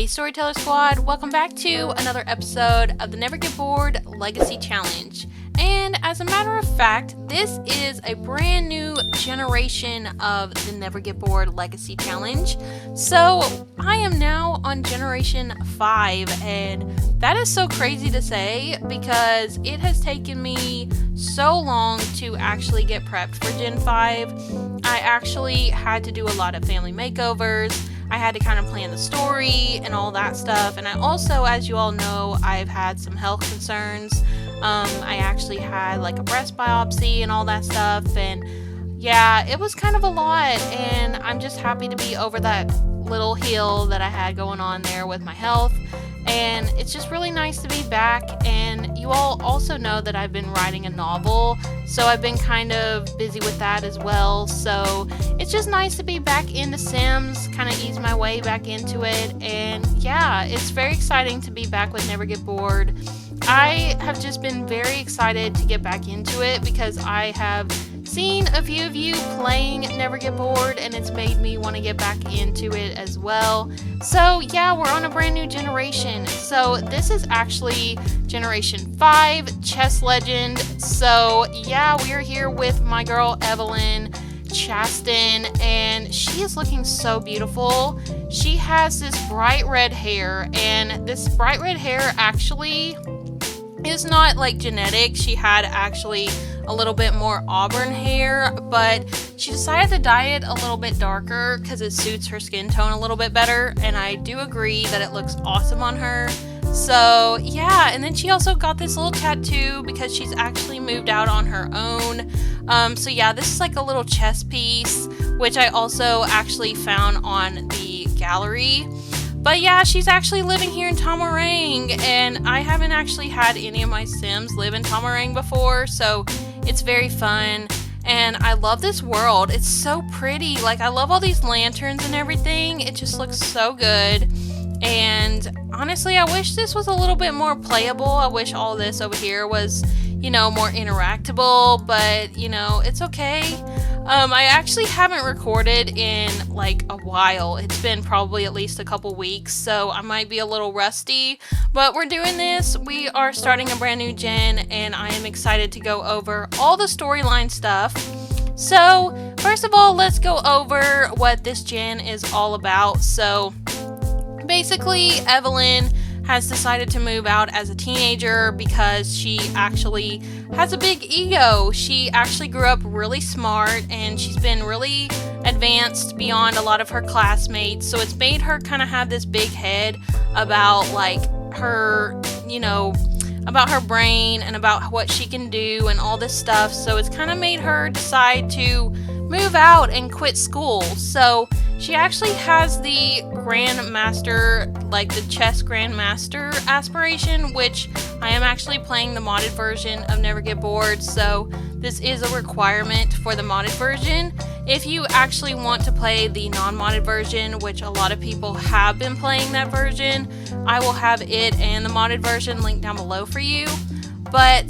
Hey Storyteller Squad, welcome back to another episode of the Never Get Bored Legacy Challenge. And as a matter of fact, this is a brand new generation of the Never Get Bored Legacy Challenge. So I am now on Generation 5, and that is so crazy to say because it has taken me so long to actually get prepped for Gen 5. I actually had to do a lot of family makeovers. I had to kind of plan the story and all that stuff. And I also, as you all know, I've had some health concerns. I actually had like a breast biopsy and all that stuff. And yeah, it was kind of a lot. And I'm just happy to be over that little hill that I had going on there with my health. And it's just really nice to be back. And you all also know that I've been writing a novel, so I've been kind of busy with that as well. So it's just nice to be back into Sims, kind of ease my way back into it. And yeah, it's very exciting to be back with Never Get Bored. I have just been very excited to get back into it because I have seen a few of you playing Never Get Bored, and it's made me want to get back into it as well. So yeah, we're on a brand new generation. So this is actually Generation 5 Chess Legend. So yeah, we are here with my girl Evelyn Chaston, and she is looking so beautiful. She has this bright red hair, and this bright red hair actually is not like genetic. She had actually a little bit more auburn hair, but she decided to dye it a little bit darker because it suits her skin tone a little bit better, and I do agree that it looks awesome on her. So yeah, and then she also got this little tattoo because she's actually moved out on her own. So yeah, this is like a little chess piece, which I also actually found on the gallery. But yeah, she's actually living here in Tamarang, and I haven't actually had any of my Sims live in Tamarang before, so it's very fun. And I love this world. It's so pretty. Like, I love all these lanterns and everything. It just looks so good. And honestly, I wish this was a little bit more playable. I wish all this over here was, more interactable, but, it's okay. I actually haven't recorded in like a while. It's been probably at least a couple weeks, so I might be a little rusty, but we're doing this. We are starting a brand new gen, and I am excited to go over all the storyline stuff. So first of all, let's go over what this gen is all about. So basically, Evelyn has decided to move out as a teenager because she actually has a big ego. She actually grew up really smart, and she's been really advanced beyond a lot of her classmates, so it's made her kind of have this big head about like her, about her brain and about what she can do and all this stuff. So it's kind of made her decide to move out and quit school. So she actually has the Grandmaster, like the Chess Grandmaster aspiration, which I am actually playing the modded version of Never Get Bored, so this is a requirement for the modded version. If you actually want to play the non-modded version, which a lot of people have been playing that version, I will have it and the modded version linked down below for you. But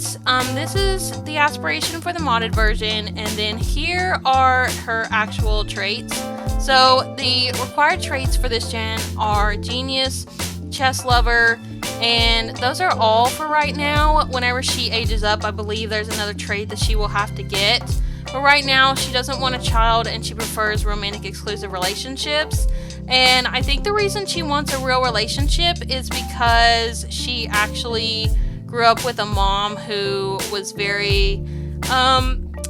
this is the aspiration for the modded version, and then here are her actual traits. So the required traits for this gen are Genius, Chess Lover, and those are all for right now. Whenever she ages up, I believe there's another trait that she will have to get. But right now, she doesn't want a child, and she prefers romantic exclusive relationships. And I think the reason she wants a real relationship is because she actually grew up with a mom who was very,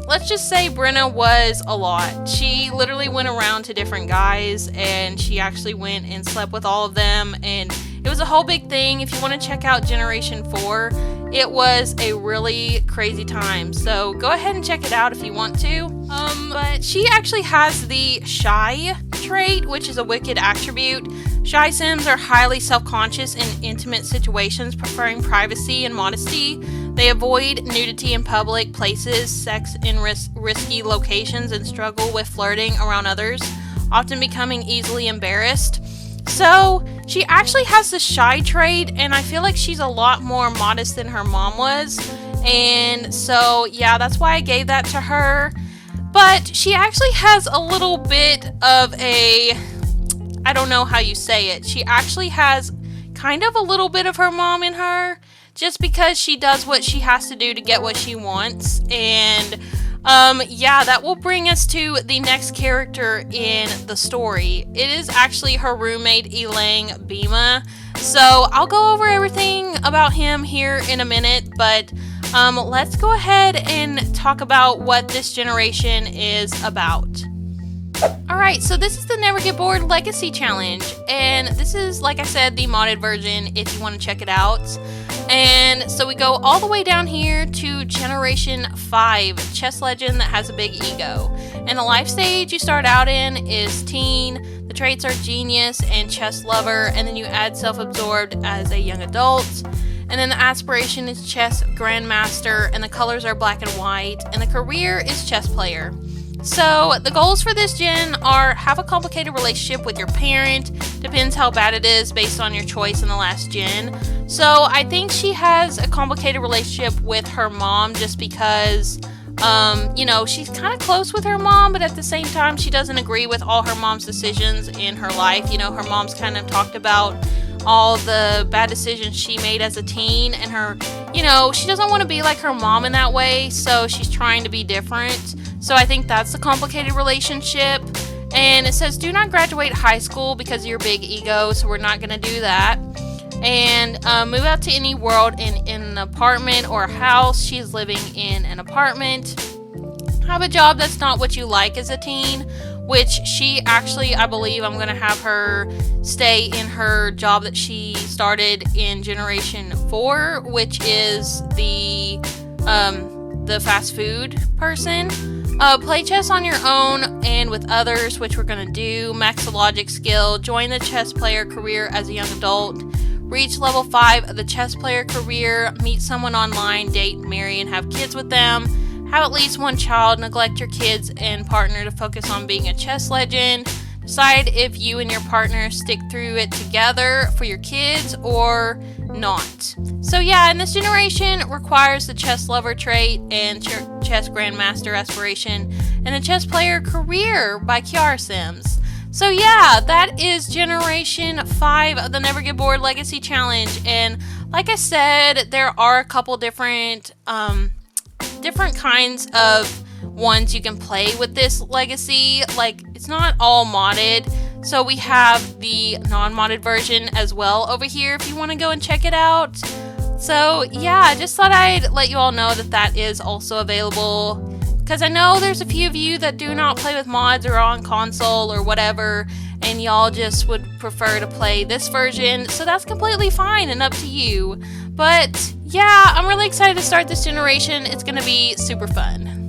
let's just say Brenna was a lot. She literally went around to different guys, and she actually went and slept with all of them, and it was a whole big thing. If you want to check out Generation 4, it was a really crazy time. So go ahead and check it out if you want to. But she actually has the Shy trait, which is a wicked attribute. Shy Sims are highly self-conscious in intimate situations, preferring privacy and modesty. They avoid nudity in public places, sex in risky locations, and struggle with flirting around others, often becoming easily embarrassed. So she actually has the Shy trait, and I feel like she's a lot more modest than her mom was. And so yeah, that's why I gave that to her. But she actually has a little bit of a I don't know how you say it. She actually has kind of a little bit of her mom in her, just because she does what she has to do to get what she wants. And yeah, that will bring us to the next character in the story. It is actually her roommate, Evelyn Bima. So I'll go over everything about him here in a minute, but let's go ahead and talk about what this generation is about. Alright, so this is the Never Get Bored Legacy Challenge, and this is, like I said, the modded version if you want to check it out. And so we go all the way down here to Generation 5, chess legend that has a big ego. And the life stage you start out in is teen, the traits are genius and chess lover, and then you add self-absorbed as a young adult. And then the aspiration is chess grandmaster, and the colors are black and white, and the career is chess player. So the goals for this gen are have a complicated relationship with your parent, depends how bad it is based on your choice in the last gen. So I think she has a complicated relationship with her mom just because, you know, she's kind of close with her mom, but at the same time she doesn't agree with all her mom's decisions in her life. You know, her mom's kind of talked about all the bad decisions she made as a teen, and her, you know, she doesn't want to be like her mom in that way, so she's trying to be different. So I think that's a complicated relationship. And it says do not graduate high school because of your big ego, so we're not going to do that. And move out to any world in an apartment or a house. She's living in an apartment. Have a job that's not what you like as a teen, which she actually, I believe I'm going to have her stay in her job that she started in Generation 4, which is the fast food person. Play chess on your own and with others, which we're going to do. Max the logic skill. Join the chess player career as a young adult. Reach level 5 of the chess player career. Meet someone online, date, marry, and have kids with them. Have at least one child. Neglect your kids and partner to focus on being a chess legend. Decide if you and your partner stick through it together for your kids or not. So yeah, and this generation requires the chess lover trait and chess grandmaster aspiration and the chess player career by Kiara Sims. So yeah, that is Generation 5 of the Never Get Bored Legacy Challenge. And like I said, there are a couple different kinds of ones you can play with this legacy. Like, it's not all modded. So we have the non-modded version as well over here if you want to go and check it out. So yeah, I just thought I'd let you all know that that is also available, because I know there's a few of you that do not play with mods or on console or whatever, and y'all just would prefer to play this version. So that's completely fine and up to you. But yeah, I'm really excited to start this generation. It's going to be super fun.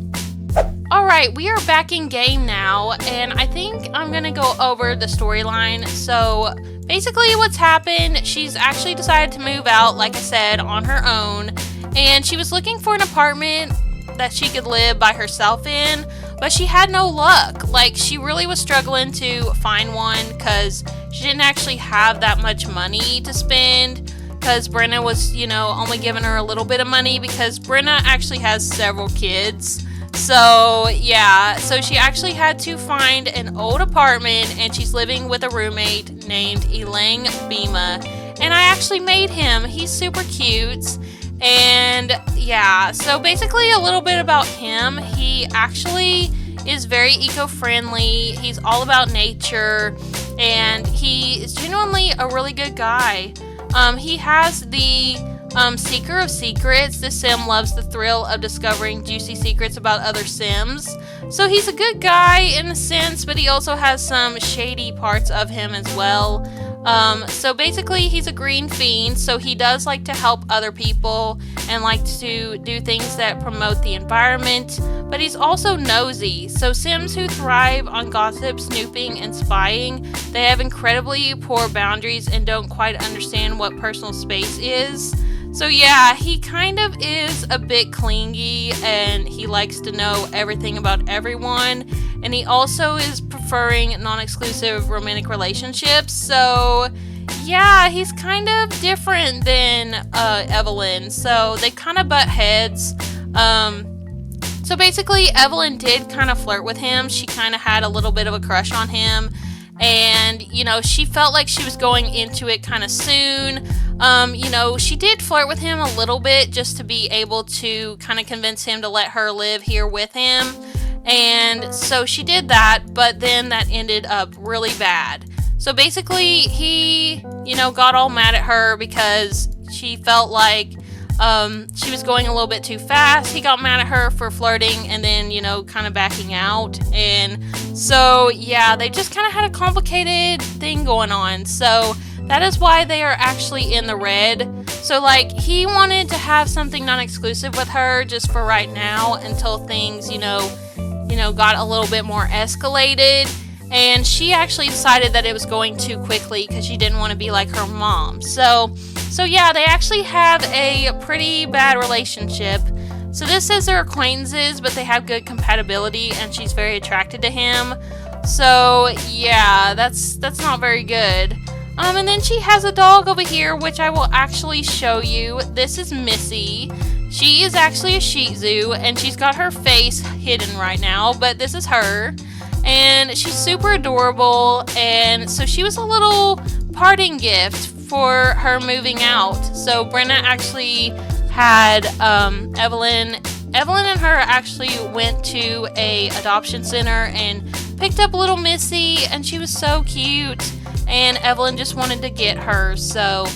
Alright, we are back in game now, and I think I'm going to go over the storyline. So basically what's happened, she's actually decided to move out, like I said, on her own, and she was looking for an apartment that she could live by herself in, but she had no luck. Like, she really was struggling to find one because she didn't actually have that much money to spend, because Brenna was, you know, only giving her a little bit of money because Brenna actually has several kids. So yeah, so she actually had to find an old apartment, and she's living with a roommate named Evelyn Bima, and I actually made him. He's super cute. And yeah, so basically a little bit about him. He actually is very eco-friendly. He's all about nature, and he is genuinely a really good guy. He has the Seeker of Secrets. This sim loves the thrill of discovering juicy secrets about other sims. So he's a good guy in a sense, but he also has some shady parts of him as well. So basically he's a green fiend, so he does like to help other people and like to do things that promote the environment, but he's also nosy. So sims who thrive on gossip, snooping, and spying, they have incredibly poor boundaries and don't quite understand what personal space is. So yeah, he kind of is a bit clingy, and he likes to know everything about everyone, and he also is preferring non-exclusive romantic relationships. So yeah, he's kind of different than Evelyn, so they kind of butt heads. So basically Evelyn did kind of flirt with him. She kind of had a little bit of a crush on him, And, she felt like she was going into it kind of soon. She did flirt with him a little bit just to be able to kind of convince him to let her live here with him. And so she did that, but then that ended up really bad. So basically, he, got all mad at her because she felt like she was going a little bit too fast. He got mad at her for flirting and then, kind of backing out. And so, yeah, they just kind of had a complicated thing going on. So that is why they are actually in the red. So, like, he wanted to have something non-exclusive with her just for right now until things, got a little bit more escalated. And she actually decided that it was going too quickly because she didn't want to be like her mom. So yeah, they actually have a pretty bad relationship. So this says they're acquaintances, but they have good compatibility, and she's very attracted to him. So yeah, that's not very good. And then she has a dog over here, which I will actually show you. This is Missy. She is actually a Shih Tzu, and she's got her face hidden right now, but this is her. And she's super adorable, and so she was a little parting gift for her moving out. So Brenna actually had Evelyn and her actually went to a adoption center and picked up little Missy, and she was so cute, and Evelyn just wanted to get her. So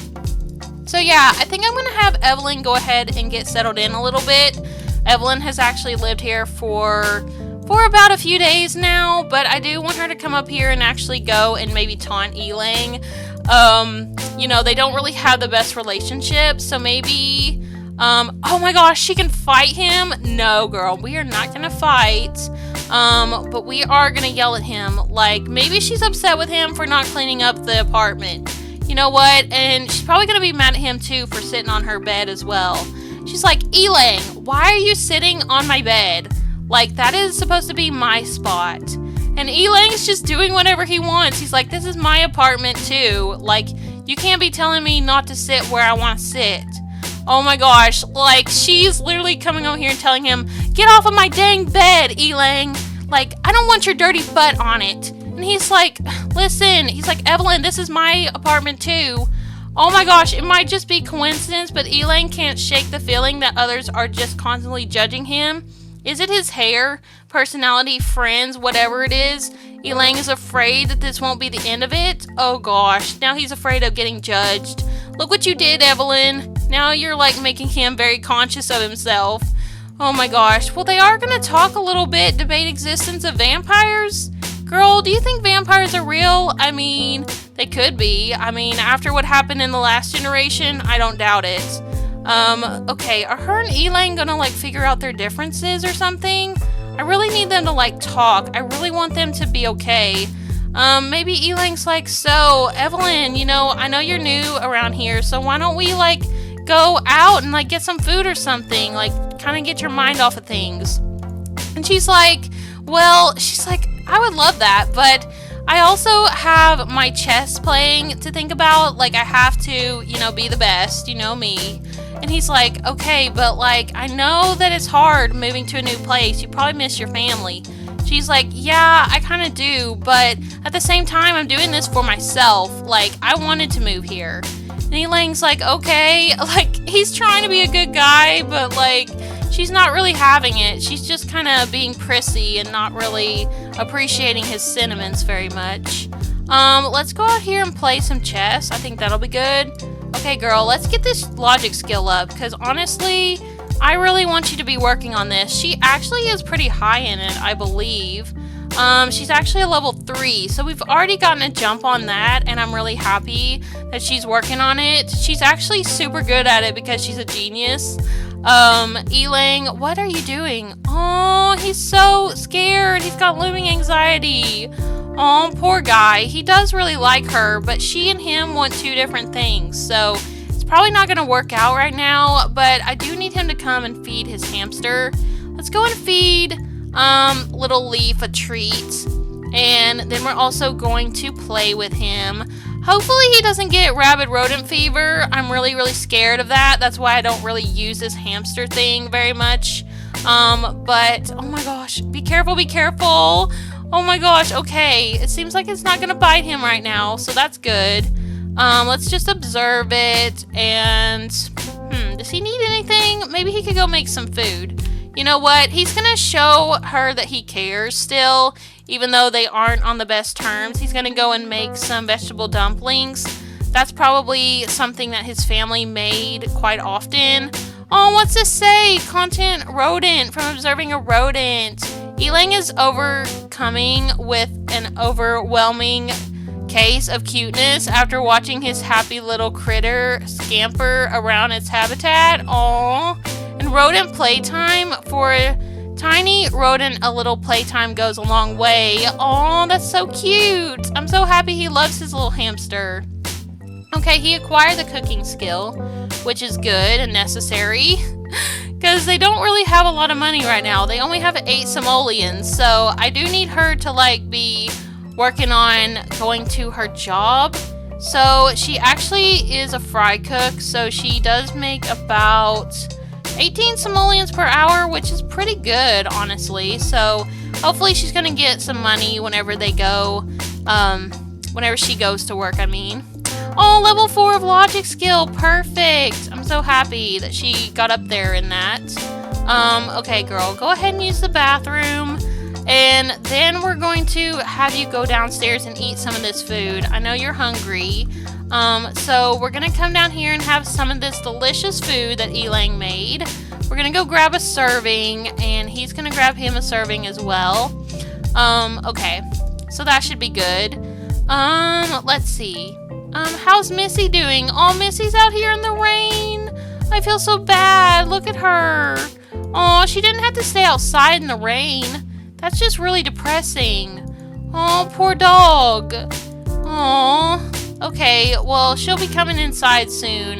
yeah, I think I'm gonna have Evelyn go ahead and get settled in a little bit. Evelyn has actually lived here for about a few days now, but I do want her to come up here and actually go and maybe taunt Elang. They don't really have the best relationship, so maybe, oh my gosh, she can fight him? No, girl, we are not gonna fight, but we are gonna yell at him. Like, maybe she's upset with him for not cleaning up the apartment. You know what? And she's probably gonna be mad at him too for sitting on her bed as well. She's like, Elang, why are you sitting on my bed? Like, that is supposed to be my spot. And Elang's just doing whatever he wants. He's like, this is my apartment too. Like, you can't be telling me not to sit where I want to sit. Oh my gosh. Like, she's literally coming over here and telling him, get off of my dang bed, Elang. Like, I don't want your dirty butt on it. And he's like, listen. He's like, Evelyn, this is my apartment too. Oh my gosh, it might just be coincidence, but Elang can't shake the feeling that others are just constantly judging him. Is it his hair, personality, friends, whatever it is? Elang is afraid that this won't be the end of it. Oh gosh, now he's afraid of getting judged. Look what you did, Evelyn. Now you're like making him very conscious of himself. Oh my gosh. Well, they are going to talk a little bit, debate existence of vampires. Girl, do you think vampires are real? I mean, they could be. I mean, after what happened in the last generation, I don't doubt it. Okay, are her and Elang gonna, like, figure out their differences or something? I really need them to, like, talk. I really want them to be okay. Maybe Elang's like, so, Evelyn, I know you're new around here, so why don't we, like, go out and, like, get some food or something? Like, kind of get your mind off of things. And she's like, I would love that, but I also have my chess playing to think about. Like, I have to, be the best, me. And he's like, okay, but, like, I know that it's hard moving to a new place. You probably miss your family. She's like, yeah, I kind of do, but at the same time, I'm doing this for myself. Like, I wanted to move here. And Elang's like, okay. Like, he's trying to be a good guy, but, like, she's not really having it. She's just kind of being prissy and not really appreciating his sentiments very much. Let's go out here and play some chess. I think that'll be good. Okay, girl, let's get this logic skill up, because honestly, I really want you to be working on this. She actually is pretty high in it, I believe. She's actually a level 3, so we've already gotten a jump on that, and I'm really happy that she's working on it. She's actually super good at it because she's a genius. Elang, what are you doing? Oh, he's so scared. He's got looming anxiety. Oh, poor guy. He does really like her, but she and him want two different things, so it's probably not going to work out right now, but I do need him to come and feed his hamster. Let's go and feed little Leaf a treat, and then we're also going to play with him. Hopefully he doesn't get rabid rodent fever. I'm really, really scared of that. That's why I don't really use this hamster thing very much. But, oh my gosh, be careful, be careful. Oh my gosh, okay. It seems like it's not gonna bite him right now, so that's good. Let's just observe it, and... does he need anything? Maybe he could go make some food. You know what? He's gonna show her that he cares still, even though they aren't on the best terms. He's gonna go and make some vegetable dumplings. That's probably something that his family made quite often. Oh, what's this say? Content rodent from observing a rodent. Elang is overcoming with an overwhelming case of cuteness after watching his happy little critter scamper around its habitat. Aww. And rodent playtime. For a tiny rodent, a little playtime goes a long way. Aww, that's so cute. I'm so happy he loves his little hamster. Okay, he acquired the cooking skill, which is good and necessary, because they don't really have a lot of money right now. They only have 8 simoleons, so I do need her to, like, be working on going to her job. So she actually is a fry cook, so she does make about 18 simoleons per hour, which is pretty good, honestly. So hopefully she's going to get some money whenever they go, whenever she goes to work, I mean. Oh, level 4 of logic skill. Perfect. I'm so happy that she got up there in that. Okay, girl, go ahead and use the bathroom. And then we're going to have you go downstairs and eat some of this food. I know you're hungry. So we're going to come down here and have some of this delicious food that Elang made. We're going to go grab a serving, and he's going to grab him a serving as well. Okay, so that should be good. Let's see. How's Missy doing? Oh, Missy's out here in the rain. I feel so bad. Look at her. Oh, she didn't have to stay outside in the rain. That's just really depressing. Oh, poor dog. Oh. Okay, well, she'll be coming inside soon.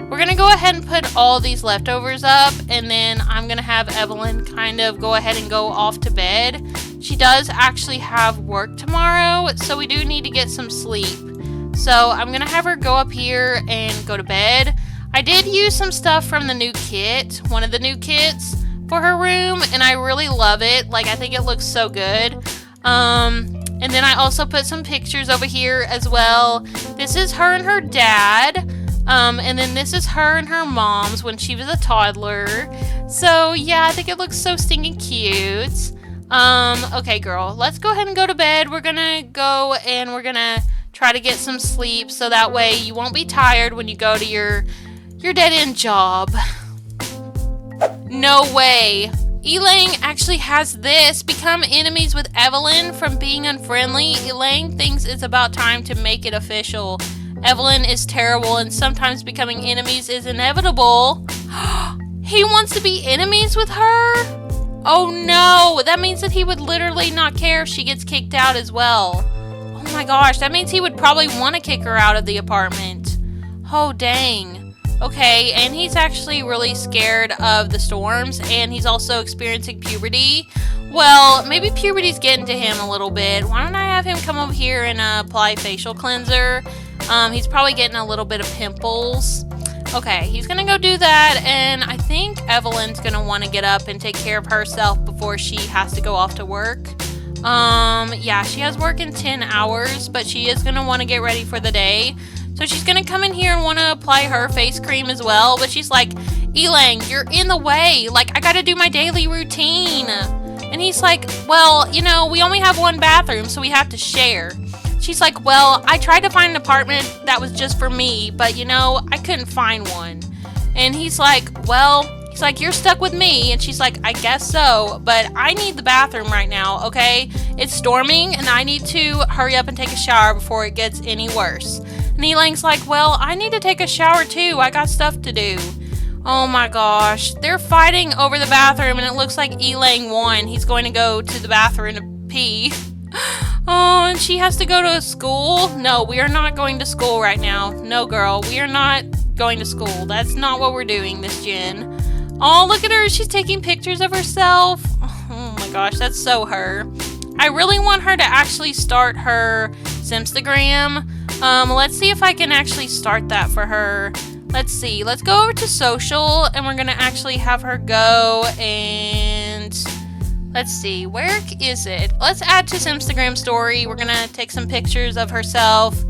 We're going to go ahead and put all these leftovers up, and then I'm going to have Evelyn kind of go ahead and go off to bed. She does actually have work tomorrow, so we do need to get some sleep. So I'm going to have her go up here and go to bed. I did use some stuff from the new kit, one of the new kits for her room, and I really love it. Like, I think it looks so good. And then I also put some pictures over here as well. This is her and her dad. And then this is her and her mom's when she was a toddler. So yeah, I think it looks so stinking cute. Okay, girl, let's go ahead and go to bed. We're gonna go and we're gonna try to get some sleep so that way you won't be tired when you go to your dead-end job. No way. Elang actually has this. Become enemies with Evelyn from being unfriendly. Elang thinks it's about time to make it official. Evelyn is terrible and sometimes becoming enemies is inevitable. He wants to be enemies with her? Oh no, that means that he would literally not care if she gets kicked out as well. Oh my gosh, that means he would probably want to kick her out of the apartment. Oh dang. Okay, and he's actually really scared of the storms, and he's also experiencing puberty. Well, maybe puberty's getting to him a little bit. Why don't I have him come over here and apply facial cleanser? He's probably getting a little bit of pimples. Okay, he's gonna go do that, and I think Evelyn's gonna want to get up and take care of herself before she has to go off to work. Yeah, she has work in 10 hours, but she is gonna want to get ready for the day. So she's going to come in here and want to apply her face cream as well. But she's like, Elang, you're in the way. Like, I got to do my daily routine. And he's like, well, you know, we only have one bathroom, so we have to share. She's like, well, I tried to find an apartment that was just for me, but, you know, I couldn't find one. And he's like, well, he's like, you're stuck with me. And she's like, I guess so, but I need the bathroom right now, okay? It's storming, and I need to hurry up and take a shower before it gets any worse. And Elang's like, well, I need to take a shower too. I got stuff to do. Oh my gosh. They're fighting over the bathroom, and it looks like Elang won. He's going to go to the bathroom to pee. Oh, and she has to go to school? No, we are not going to school right now. No, girl, we are not going to school. That's not what we're doing this gen. Oh, look at her. She's taking pictures of herself. Oh my gosh, that's so her. I really want her to actually start her Simstagram. Let's see if I can actually start that for her. Let's see. Let's go over to social, and we're going to actually have her go and Let's see, where is it? Let's add to his Instagram story. We're gonna take some pictures of herself.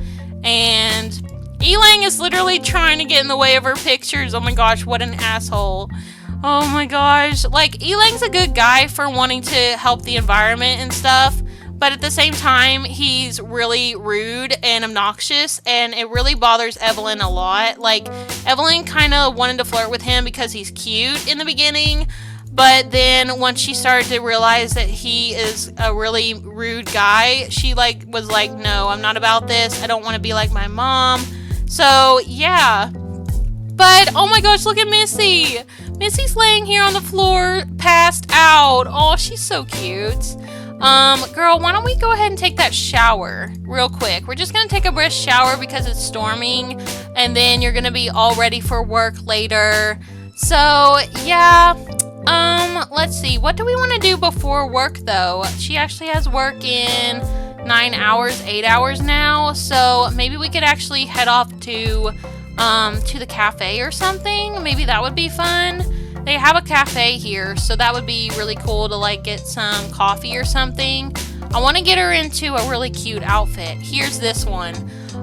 And Elang is literally trying to get in the way of her pictures. Oh my gosh, what an asshole. Oh my gosh. Like, Elang's a good guy for wanting to help the environment and stuff. But at the same time, he's really rude and obnoxious, and it really bothers Evelyn a lot. Like, Evelyn kind of wanted to flirt with him because he's cute in the beginning, but then once she started to realize that he is a really rude guy, she was like, no, I'm not about this. I don't want to be like my mom. So, yeah. But, oh my gosh, look at Missy. Missy's laying here on the floor, passed out. Oh, she's so cute. Girl, why don't we go ahead and take that shower real quick? We're just gonna take a brisk shower because it's storming, and then you're gonna be all ready for work later. So, yeah, let's see. What do we want to do before work, though? She actually has work in 9 hours, 8 hours now, so maybe we could actually head off to the cafe or something. Maybe that would be fun. They have a cafe here, so that would be really cool to like get some coffee or something. I want to get her into a really cute outfit. Here's this one.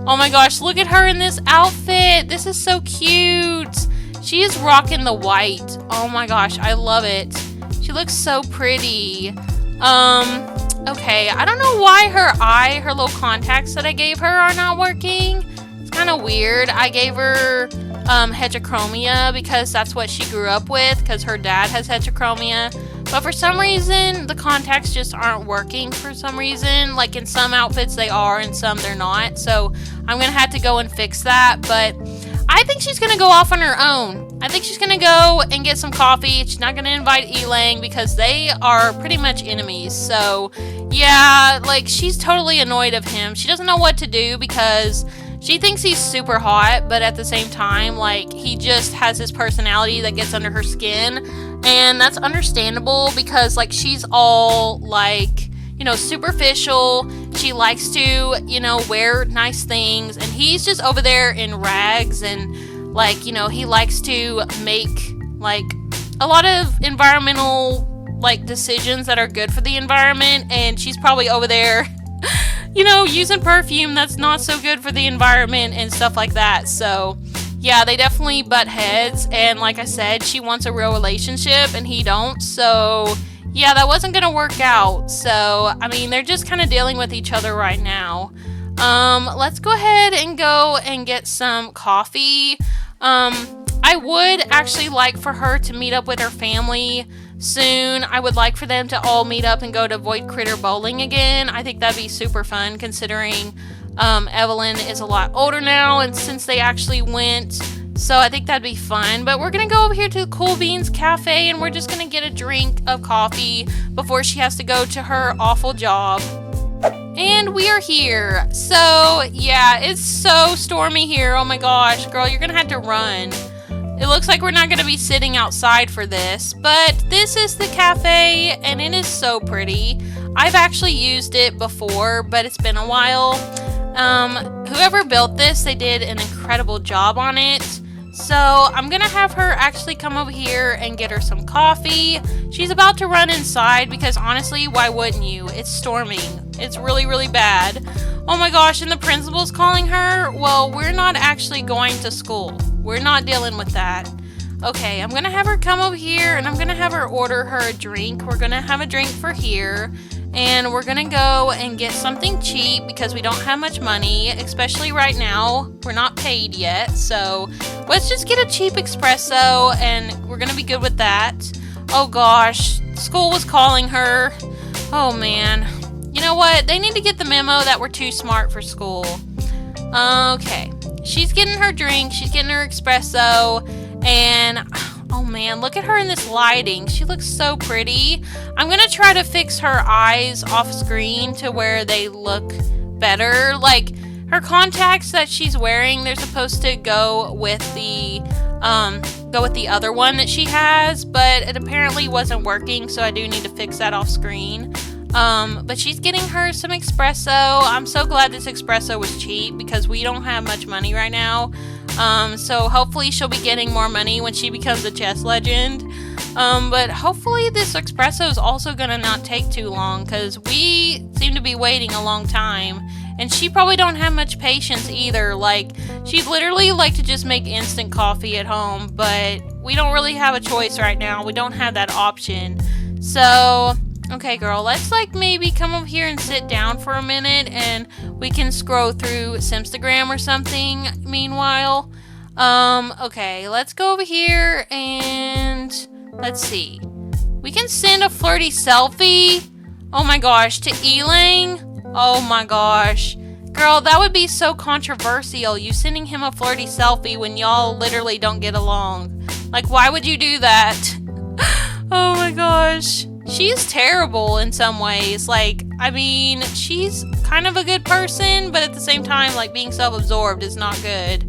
Oh my gosh, look at her in this outfit. This is so cute. She is rocking the white. Oh my gosh, I love it. She looks so pretty. Okay, I don't know why her little contacts that I gave her are not working. It's kind of weird. I gave her heterochromia because that's what she grew up with, because her dad has heterochromia. But for some reason, the contacts just aren't working for some reason. Like in some outfits they are, and some they're not. So I'm going to have to go and fix that. But I think she's going to go off on her own. I think she's going to go and get some coffee. She's not going to invite Elang because they are pretty much enemies. So yeah, like she's totally annoyed of him. She doesn't know what to do because she thinks he's super hot, but at the same time, like, he just has this personality that gets under her skin, and that's understandable because, like, she's all, like, you know, superficial. She likes to, you know, wear nice things, and he's just over there in rags, and, like, you know, he likes to make, like, a lot of environmental, like, decisions that are good for the environment, and she's probably over there you know, using perfume that's not so good for the environment and stuff like that. So, yeah, they definitely butt heads. And like I said, she wants a real relationship and he don't. So, yeah, that wasn't going to work out. So, I mean, they're just kind of dealing with each other right now. Let's go ahead and go and get some coffee. I would actually like for her to meet up with her family soon. I would like for them to all meet up and go to Void Critter Bowling again. I think that'd be super fun considering Evelyn is a lot older now and since they actually went. So I think that'd be fun. But we're going to go over here to the Cool Beans Cafe and we're just going to get a drink of coffee before she has to go to her awful job. And we are here. So, yeah, it's so stormy here. Oh my gosh, girl, you're going to have to run. It looks like we're not going to be sitting outside for this, but this is the cafe, and it is so pretty. I've actually used it before, but it's been a while. Whoever built this, they did an incredible job on it. So I'm going to have her actually come over here and get her some coffee. She's about to run inside because honestly, why wouldn't you? It's storming. It's really, really bad. Oh my gosh, and the principal's calling her? Well, we're not actually going to school. We're not dealing with that. Okay, I'm going to have her come over here and I'm going to have her order her a drink. We're going to have a drink for here. And we're going to go and get something cheap because we don't have much money, especially right now. We're not paid yet. So let's just get a cheap espresso and we're going to be good with that. Oh gosh, school was calling her. Oh man. You know what? They need to get the memo that we're too smart for school. Okay. She's getting her drink. She's getting her espresso. And, oh man, look at her in this lighting. She looks so pretty. I'm going to try to fix her eyes off screen to where they look better. Like, her contacts that she's wearing, they're supposed to go with the other one that she has. But it apparently wasn't working, so I do need to fix that off screen. But she's getting her some espresso. I'm so glad this espresso was cheap because we don't have much money right now. So hopefully she'll be getting more money when she becomes a chess legend. But hopefully this espresso is also gonna not take too long, because we seem to be waiting a long time. And she probably don't have much patience either. Like, she'd literally like to just make instant coffee at home, but we don't really have a choice right now. We don't have that option. So, okay, girl, let's like maybe come over here and sit down for a minute, and we can scroll through Simstagram or something meanwhile. Okay, let's go over here and let's see. We can send a flirty selfie. Oh my gosh, to Elang. Oh my gosh. Girl, that would be so controversial. You sending him a flirty selfie when y'all literally don't get along. Like, why would you do that? Oh my gosh. She's terrible in some ways. Like, I mean, she's kind of a good person, but at the same time, like, being self-absorbed is not good.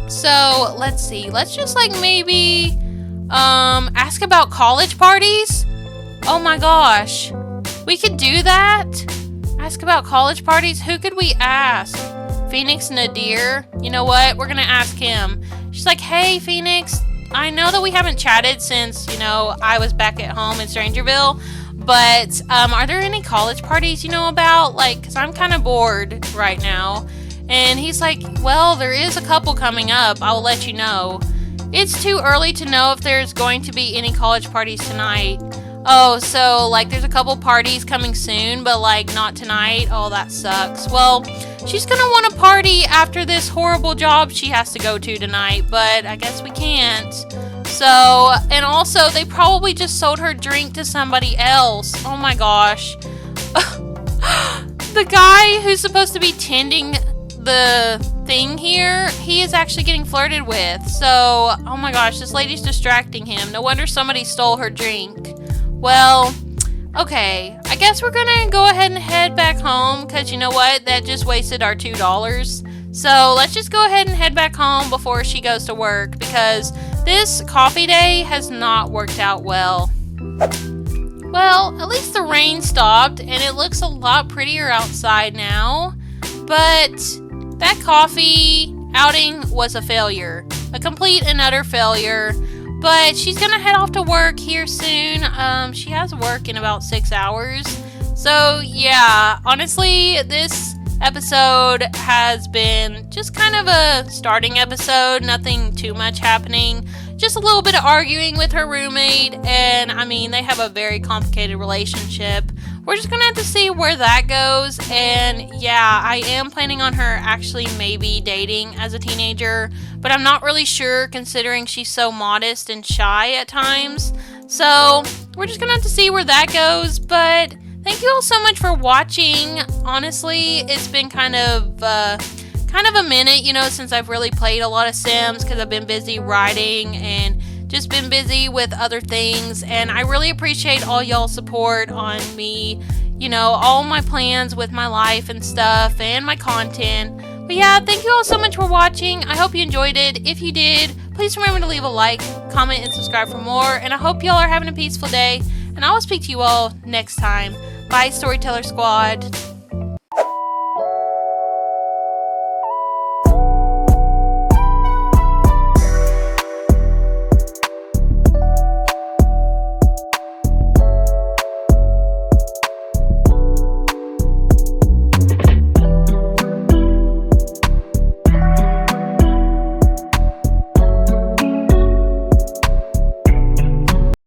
So, let's see. Let's just, like, maybe, ask about college parties. Oh my gosh. We could do that? Ask about college parties? Who could we ask? Phoenix Nadir? You know what? We're gonna ask him. She's like, hey, Phoenix, I know that we haven't chatted since, you know, I was back at home in Strangerville, but, are there any college parties you know about? Like, cause I'm kind of bored right now. And he's like, well, there is a couple coming up. I'll let you know. It's too early to know if there's going to be any college parties tonight. Oh, so, like, there's a couple parties coming soon, but, like, not tonight? Oh, that sucks. Well, she's gonna want to party after this horrible job she has to go to tonight, but I guess we can't. So, and also, they probably just sold her drink to somebody else. Oh my gosh. The guy who's supposed to be tending the thing here, he is actually getting flirted with. So, oh my gosh, this lady's distracting him. No wonder somebody stole her drink. Well, okay, I guess we're gonna go ahead and head back home, because you know what, that just wasted our $2. So let's just go ahead and head back home before she goes to work, because this coffee day has not worked out well. Well, at least the rain stopped, and it looks a lot prettier outside now, but that coffee outing was a failure, a complete and utter failure. But she's gonna head off to work here soon. She has work in about 6 hours. So yeah, honestly, this episode has been just kind of a starting episode. Nothing too much happening. Just a little bit of arguing with her roommate. And I mean, they have a very complicated relationship. We're just gonna have to see where that goes. And yeah, I am planning on her actually maybe dating as a teenager, but I'm not really sure considering she's so modest and shy at times. So we're just gonna have to see where that goes. But thank you all so much for watching. Honestly, it's been kind of a minute, you know, since I've really played a lot of Sims, because I've been busy writing and just been busy with other things, and I really appreciate all y'all's support on me, you know, all my plans with my life and stuff and my content. But yeah, thank you all so much for watching. I hope you enjoyed it. If you did, please remember to leave a like, comment, and subscribe for more, and I hope y'all are having a peaceful day, and I will speak to you all next time. Bye, Storyteller Squad.